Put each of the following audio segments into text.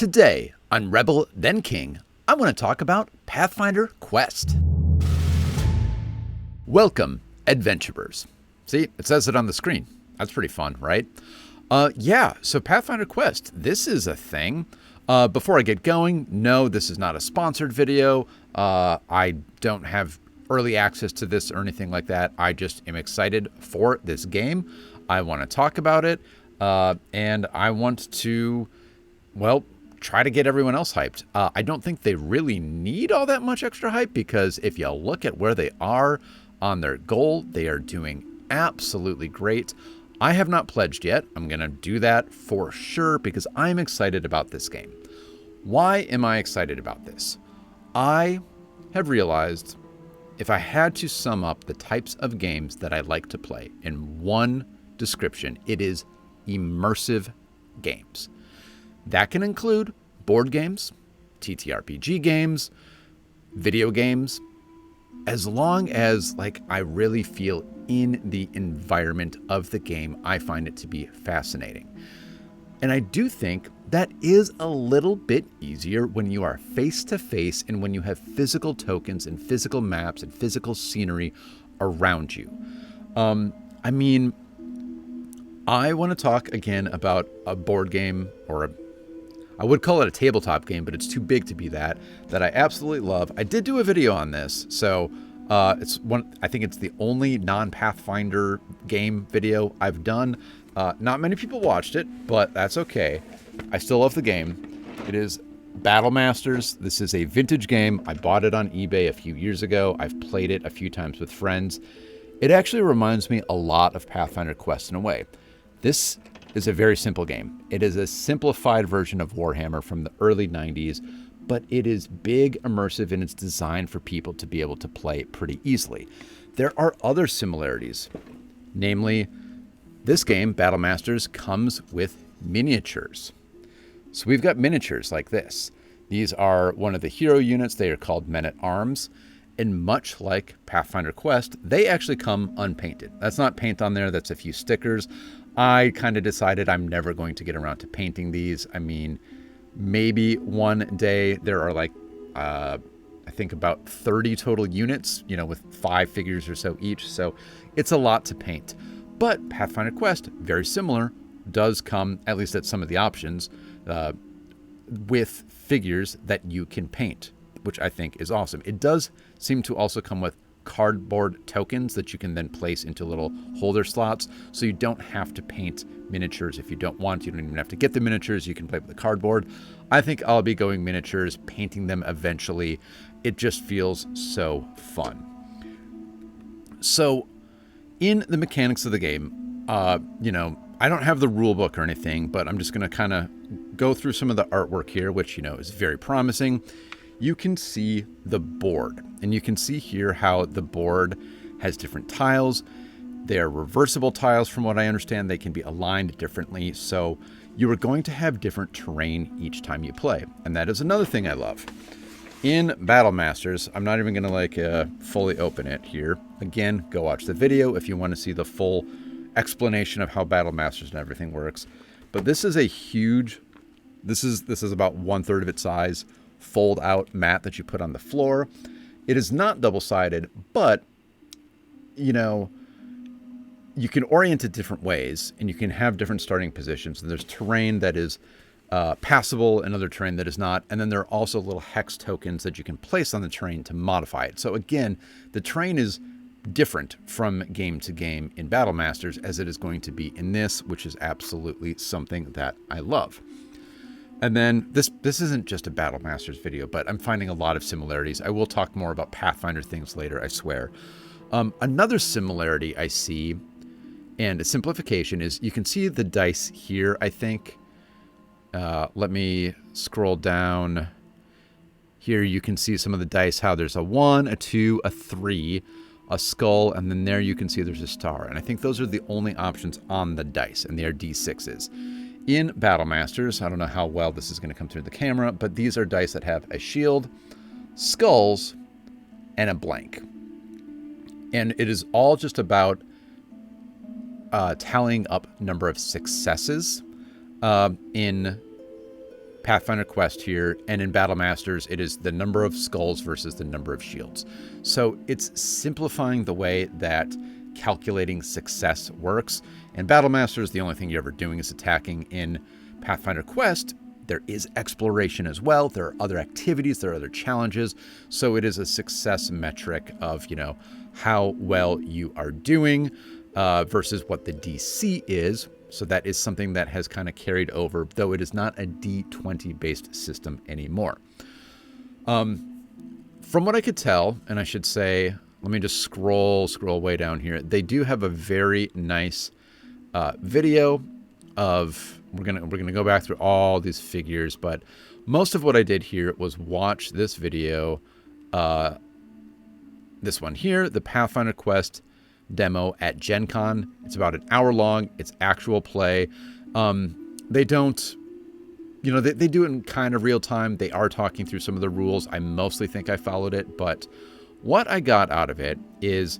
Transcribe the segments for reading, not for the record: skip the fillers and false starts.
Today on Rebel Then King, I want to talk about Pathfinder Quest. Welcome, adventurers. See, it says it on the screen. That's pretty fun, right? So Pathfinder Quest, this is a thing. Before I get going, no, this is not a sponsored video. I don't have early access to this or anything like that. I just am excited for this game. I want to talk about it, and I want to, well, try to get everyone else hyped. I don't think they really need all that much extra hype, because if you look at where they are on their goal, they are doing absolutely great. I have not pledged yet. I'm going to do that for sure because I'm excited about this game. Why am I excited about this? I have realized if I had to sum up the types of games that I like to play in one description, it is immersive games. That can include board games, TTRPG games, video games, as long as I really feel in the environment of the game. I find it to be fascinating. And I do think that is a little bit easier when you are face to face and when you have physical tokens and physical maps and physical scenery around you. I want to talk again about a board game, or I would call it a tabletop game, but it's too big to be that I absolutely love. I did do a video on this, so I think it's the only non-Pathfinder game video I've done. Not many people watched it, but that's okay. I still love the game. It is Battle Masters. This is a vintage game. I bought it on eBay a few years ago. I've played it a few times with friends. It actually reminds me a lot of Pathfinder Quest in a way. This is a very simple game. It is a simplified version of Warhammer from the early 90s, but it is big, immersive, and it's designed for people to be able to play it pretty easily. There are other similarities. Namely, this game, Battle Masters, comes with miniatures. So we've got miniatures like this. These are one of the hero units. They are called Men-at-Arms. And much like Pathfinder Quest, they actually come unpainted. That's not paint on there. That's a few stickers. I kind of decided I'm never going to get around to painting these. I mean, maybe one day. There are I think about 30 total units, with 5 figures or so each. So it's a lot to paint. But Pathfinder Quest, very similar, does come, at least at some of the options, with figures that you can paint, which I think is awesome. It does seem to also come with cardboard tokens that you can then place into little holder slots, so you don't have to paint miniatures if you don't want. You don't even have to get the miniatures. You can play with the cardboard. I think I'll be going miniatures, painting them eventually. It just feels so fun. So in the mechanics of the game, I don't have the rule book or anything, but I'm just going to kind of go through some of the artwork here, which, is very promising. You can see the board, and you can see here how the board has different tiles. They're reversible tiles from what I understand. They can be aligned differently, so you are going to have different terrain each time you play, and that is another thing I love. In Battle Masters, I'm not even going to fully open it here. Again, go watch the video if you want to see the full explanation of how Battle Masters and everything works. But this is a huge, this is about 1/3 of its size, fold out mat that you put on the floor. It is not double-sided, but you can orient it different ways, and you can have different starting positions. And there's terrain that is passable and other terrain that is not. And then there are also little hex tokens that you can place on the terrain to modify it. So again, the terrain is different from game to game in Battle Masters as it is going to be in this, which is absolutely something that I love. And then this isn't just a Battle Masters video, but I'm finding a lot of similarities. I will talk more about Pathfinder things later, I swear. Another similarity I see, and a simplification, is you can see the dice here, I think. Let me scroll down. Here you can see some of the dice, how there's a 1, a 2, a 3, a skull, and then there you can see there's a star. And I think those are the only options on the dice, and they are D6s. In Battle Masters, I don't know how well this is going to come through the camera, but these are dice that have a shield, skulls, and a blank. And it is all just about tallying up number of successes in Pathfinder Quest here, and in Battle Masters, it is the number of skulls versus the number of shields. So it's simplifying the way that calculating success works. In Battle Masters, the only thing you're ever doing is attacking. In Pathfinder Quest, there is exploration as well. There are other activities, there are other challenges. So it is a success metric of, how well you are doing versus what the DC is. So that is something that has kind of carried over, though it is not a D20 based system anymore. From what I could tell, and I should say, let me just scroll way down here. They do have a very nice video of, we're gonna go back through all these figures, but most of what I did here was watch this video, this one here, the Pathfinder Quest demo at Gen Con. It's about an hour long. It's actual play. They don't, they do it in kind of real time. They are talking through some of the rules. I mostly think I followed it, but what I got out of it is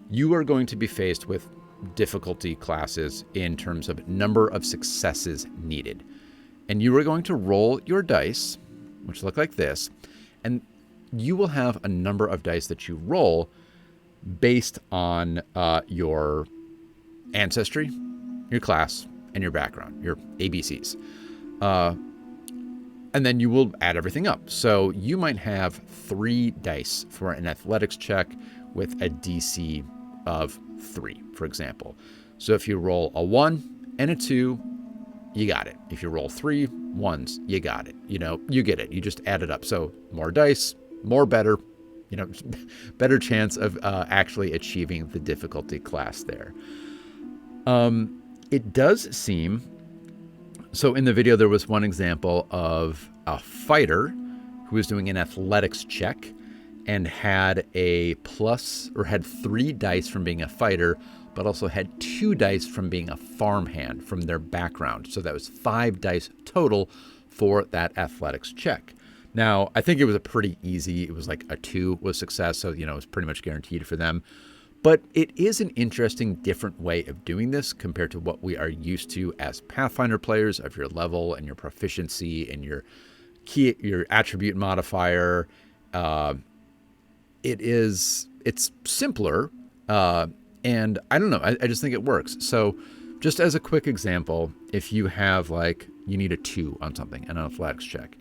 you are going to be faced with difficulty classes in terms of number of successes needed. And you are going to roll your dice, which look like this, and you will have a number of dice that you roll based on your ancestry, your class, and your background, your ABCs. And then you will add everything up. So you might have 3 dice for an athletics check with a DC of 3, for example. So if you roll a 1 and a 2, you got it. If you roll 3 1s, you got it. You get it. You just add it up. So more dice, more better. Better chance of actually achieving the difficulty class there. It does seem, so in the video there was one example of a fighter who was doing an athletics check and had a plus, or had 3 dice from being a fighter, but also had 2 dice from being a farmhand from their background. So that was 5 dice total for that athletics check. Now, I think it was a pretty easy, it was like a 2 was success, so, it was pretty much guaranteed for them. But it is an interesting, different way of doing this compared to what we are used to as Pathfinder players, of your level and your proficiency and your key, your attribute modifier. It's simpler, and I don't know, I just think it works. So just as a quick example, if you have you need a 2 on something, an athletics check,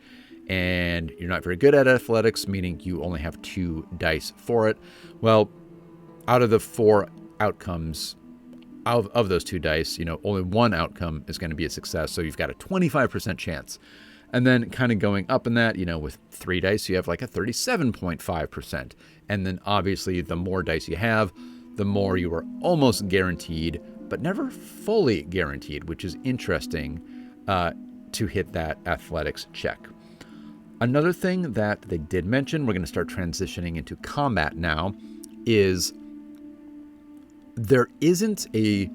and you're not very good at athletics, meaning you only have 2 dice for it. Well, out of the 4 outcomes of those 2 dice, only 1 outcome is going to be a success. So you've got a 25% chance. And then kind of going up in that, with 3 dice, you have a 37.5%. And then obviously the more dice you have, the more you are almost guaranteed, but never fully guaranteed, which is interesting to hit that athletics check. Another thing that they did mention, we're going to start transitioning into combat now, is there isn't a,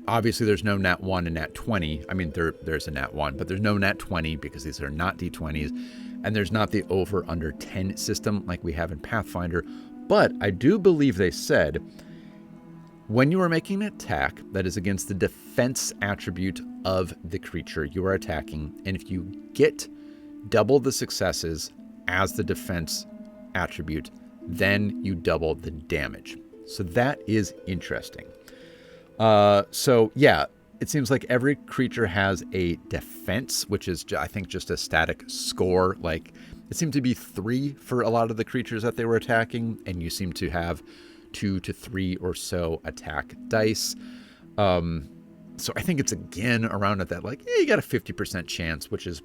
obviously there's no nat 1 and nat 20. I mean, there's a nat 1, but there's no nat 20 because these are not D20s. And there's not the over under 10 system like we have in Pathfinder. But I do believe they said when you are making an attack that is against the defense attribute of the creature you are attacking, and if you get double the successes as the defense attribute, then you double the damage. So that is interesting. So yeah, it seems like every creature has a defense, which is, I think, just a static score. It seemed to be 3 for a lot of the creatures that they were attacking, and you seem to have 2 to 3 or so attack dice. So I think it's again around at that, you got a 50% chance, which is,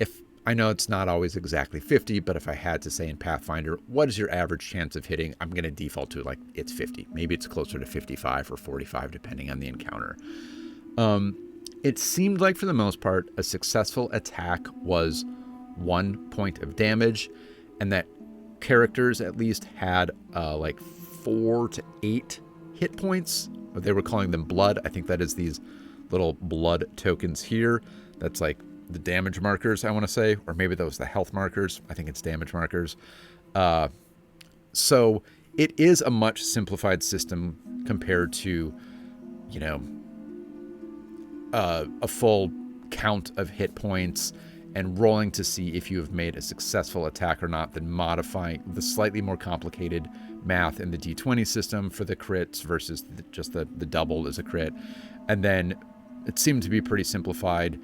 if I know it's not always exactly 50, but if I had to say in Pathfinder, what is your average chance of hitting? I'm going to default to it's 50. Maybe it's closer to 55 or 45, depending on the encounter. It seemed like for the most part, a successful attack was 1 point of damage, and that characters at least had 4 to 8 hit points. They were calling them blood. I think that is these little blood tokens here. That's the damage markers, I want to say, or maybe those the health markers. I think it's damage markers. So it is a much simplified system compared to, a full count of hit points and rolling to see if you have made a successful attack or not, then modifying the slightly more complicated math in the D20 system for the crits versus just the double as a crit. And then it seemed to be pretty simplified.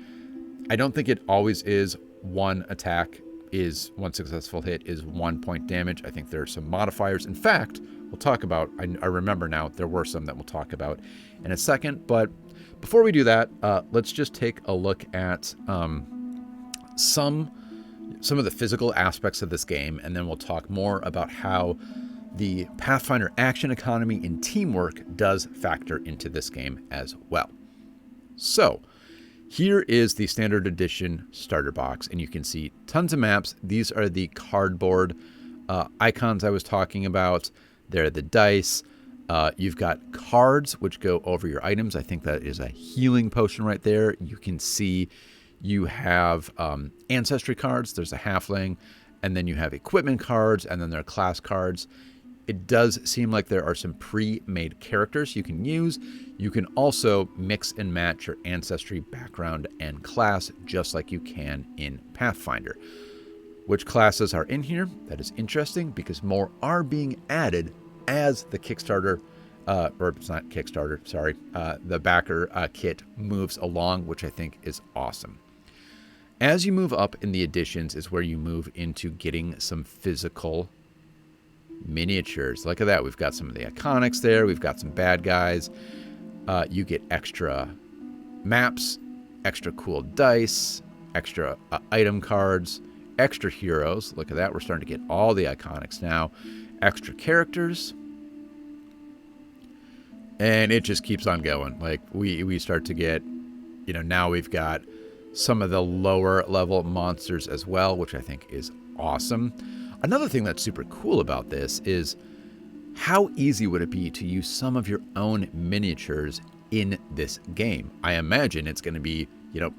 I don't think it always is one attack is one successful hit is 1 point damage. I think there are some modifiers. In fact, we'll talk about, I remember now, there were some that we'll talk about in a second. But before we do that, let's just take a look at some of the physical aspects of this game, and then we'll talk more about how the Pathfinder action economy and teamwork does factor into this game as well. So here is the standard edition starter box, and you can see tons of maps. These are the cardboard icons I was talking about. They're the dice. You've got cards which go over your items. I think that is a healing potion right there. You can see you have ancestry cards. There's a halfling, and then you have equipment cards, and then there are class cards. It does seem like there are some pre-made characters you can use. You can also mix and match your ancestry, background, and class just like you can in Pathfinder. Which classes are in here? That is interesting because more are being added as the Kickstarter, or it's not Kickstarter, sorry, the BackerKit moves along, which I think is awesome. As you move up in the editions is where you move into getting some physical miniatures. Look at that. We've got some of the iconics there. We've got some bad guys. You get extra maps, extra cool dice, extra item cards, extra heroes. Look at that. We're starting to get all the iconics now. Extra characters. And it just keeps on going. Like we start to get, now we've got some of the lower level monsters as well, which I think is awesome. Another thing that's super cool about this is how easy would it be to use some of your own miniatures in this game? I imagine it's going to be,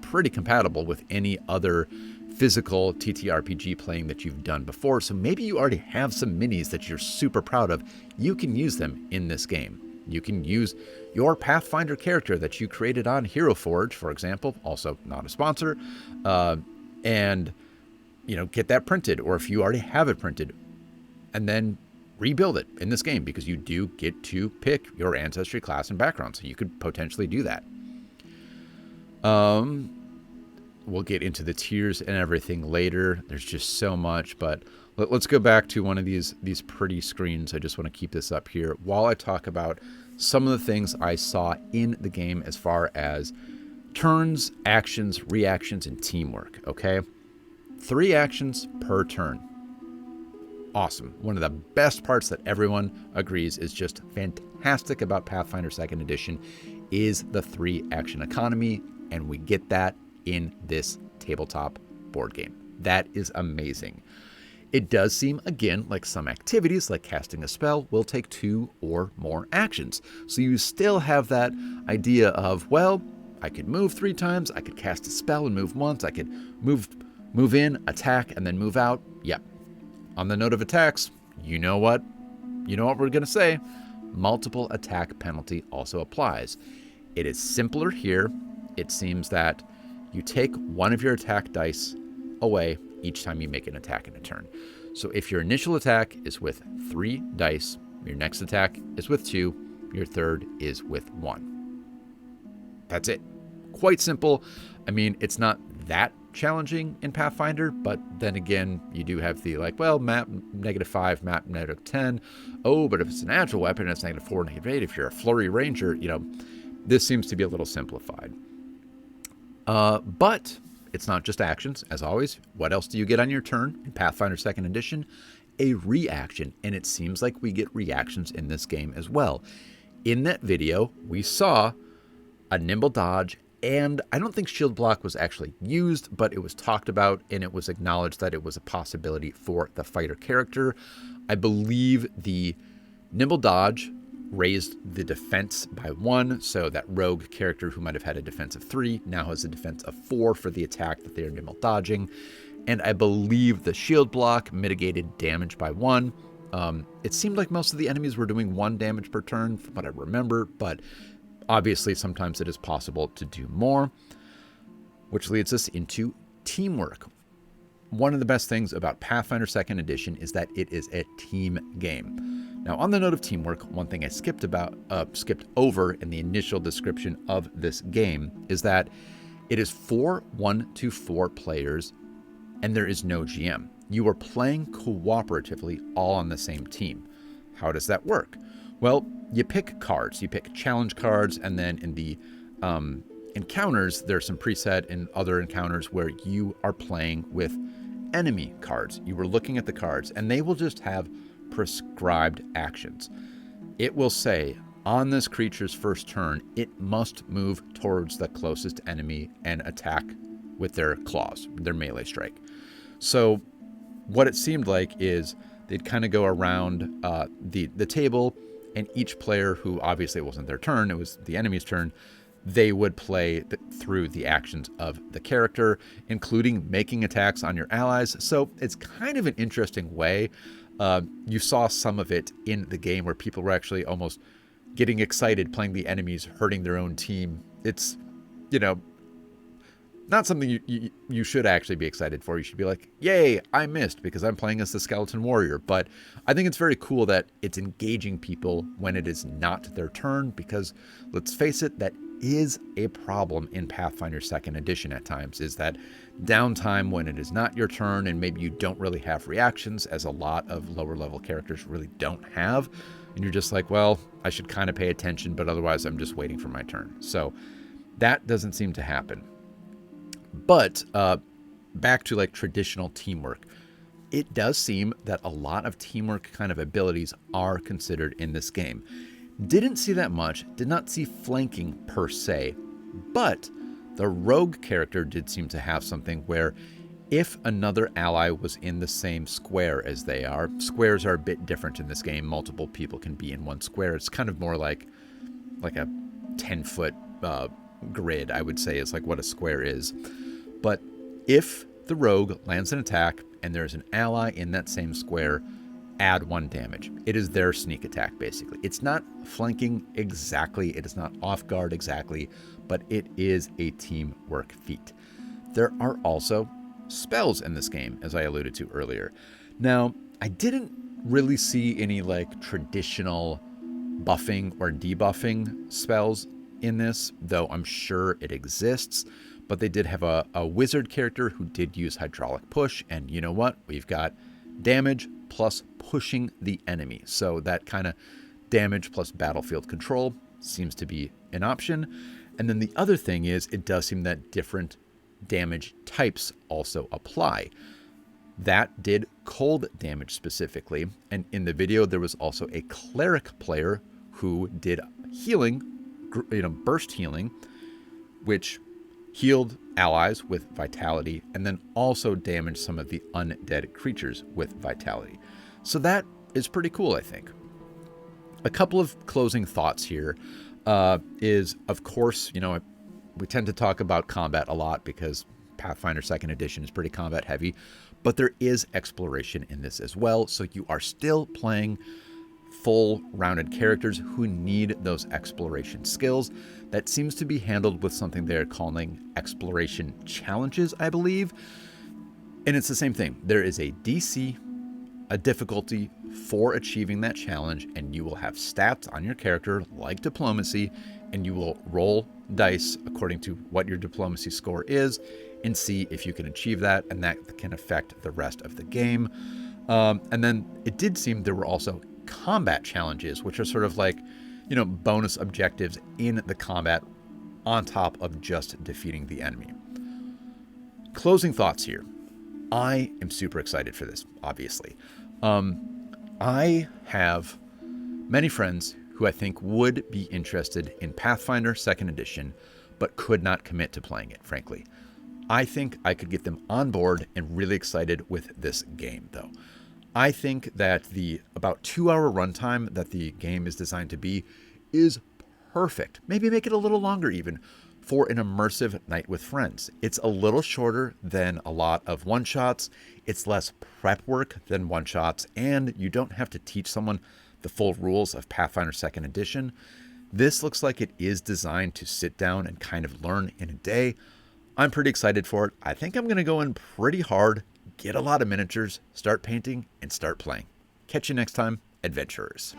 pretty compatible with any other physical TTRPG playing that you've done before. So maybe you already have some minis that you're super proud of. You can use them in this game. You can use your Pathfinder character that you created on Hero Forge, for example, also not a sponsor, and get that printed, or if you already have it printed, and then rebuild it in this game, because you do get to pick your ancestry, class, and background, so you could potentially do that. We'll get into the tiers and everything later. There's just so much, but let's go back to one of these pretty screens. I just want to keep this up here while I talk about some of the things I saw in the game as far as turns, actions, reactions, and teamwork, okay? 3 actions per turn. Awesome. One of the best parts that everyone agrees is just fantastic about Pathfinder 2nd Edition is the 3 action economy, and we get that in this tabletop board game. That is amazing. It does seem, again, like some activities, like casting a spell, will take 2 or more actions. So you still have that idea of, well, I could move 3 times, I could cast a spell and move once, I could move in, attack, and then move out. Yep. On the note of attacks, you know what we're going to say. Multiple attack penalty also applies. It is simpler here. It seems that you take one of your attack dice away each time you make an attack in a turn. So if your initial attack is with 3 dice, your next attack is with 2, your third is with 1. That's it. Quite simple. I mean, it's not that challenging in Pathfinder, but then again, you do have the map -5, map -10. Oh, but if it's an agile weapon, it's -4, -8. If you're a flurry ranger, this seems to be a little simplified. But it's not just actions, as always. What else do you get on your turn in Pathfinder 2nd Edition? A reaction, and it seems like we get reactions in this game as well. In that video, we saw a nimble dodge, and I don't think shield block was actually used, but it was talked about, and it was acknowledged that it was a possibility for the fighter character. I believe the nimble dodge raised the defense by 1, so that rogue character who might have had a defense of 3 now has a defense of 4 for the attack that they are nimble dodging. And I believe the shield block mitigated damage by 1. It seemed like most of the enemies were doing 1 damage per turn, from what I remember, but obviously sometimes it is possible to do more. which leads us into teamwork. One of the best things about Pathfinder 2nd Edition is that it is a team game. Now, on the note of teamwork, one thing I skipped over in the initial description of this game is that it is for 1 to 4 players, and there is no GM. You are playing cooperatively, all on the same team. How does that work? Well, you pick cards. You pick challenge cards, and then in the encounters, there's some preset in other encounters where you are playing with enemy cards. You were looking at the cards, and they will just have prescribed actions. It will say, on this creature's first turn, it must move towards the closest enemy and attack with their claws, their melee strike. So what it seemed like is they'd kind of go around the table, and each player, who obviously it wasn't their turn, it was the enemy's turn, they would play through the actions of the character, including making attacks on your allies. So it's kind of an interesting way. You saw some of it in the game where people were actually almost getting excited playing the enemies, hurting their own team. It's, not something you should actually be excited for. You should be like, yay, I missed because I'm playing as the skeleton warrior. But I think it's very cool that it's engaging people when it is not their turn, because let's face it, that is a problem in Pathfinder 2nd Edition at times, is that downtime when it is not your turn, and maybe you don't really have reactions, as a lot of lower level characters really don't have. And you're just like, well, I should kind of pay attention, but otherwise I'm just waiting for my turn. So that doesn't seem to happen. But back to like traditional teamwork, it does seem that a lot of teamwork kind of abilities are considered in this game. Didn't see that much, did not see flanking per se, but the rogue character did seem to have something where if another ally was in the same square as they are, squares are a bit different in this game. Multiple people can be in one square. It's kind of more like a 10-foot grid, I would say, is like what a square is. But if the rogue lands an attack and there's an ally in that same square, add 1 damage. It is their sneak attack, basically. It's not flanking exactly, it is not off guard exactly, but it is a teamwork feat. There are also spells in this game, as I alluded to earlier. Now, I didn't really see any like traditional buffing or debuffing spells in this, though I'm sure it exists. But they did have a wizard character who did use hydraulic push, and you know what? We've got damage plus pushing the enemy. So that kind of damage plus battlefield control seems to be an option. And then the other thing is, it does seem that different damage types also apply. That did cold damage specifically, and in the video there was also a cleric player who did healing, burst healing, which healed allies with vitality, and then also damaged some of the undead creatures with vitality. So that is pretty cool, I think. A couple of closing thoughts here is, of course, we tend to talk about combat a lot because Pathfinder 2nd Edition is pretty combat heavy, but there is exploration in this as well. So you are still playing full rounded characters who need those exploration skills. That seems to be handled with something they're calling exploration challenges, I believe. And it's the same thing. There is a DC, a difficulty for achieving that challenge, and you will have stats on your character like diplomacy, and you will roll dice according to what your diplomacy score is and see if you can achieve that, and that can affect the rest of the game. And then it did seem there were also combat challenges, which are sort of like, bonus objectives in the combat on top of just defeating the enemy. Closing thoughts here. I am super excited for this, obviously. I have many friends who I think would be interested in Pathfinder 2nd Edition, but could not commit to playing it, frankly. I think I could get them on board and really excited with this game, though. I think that the about 2-hour runtime that the game is designed to be is perfect. Maybe make it a little longer even, for an immersive night with friends. It's a little shorter than a lot of one-shots. It's less prep work than one-shots, and you don't have to teach someone the full rules of Pathfinder 2nd Edition. This looks like it is designed to sit down and kind of learn in a day. I'm pretty excited for it. I think I'm going to go in pretty hard, get a lot of miniatures, start painting, and start playing. Catch you next time, adventurers.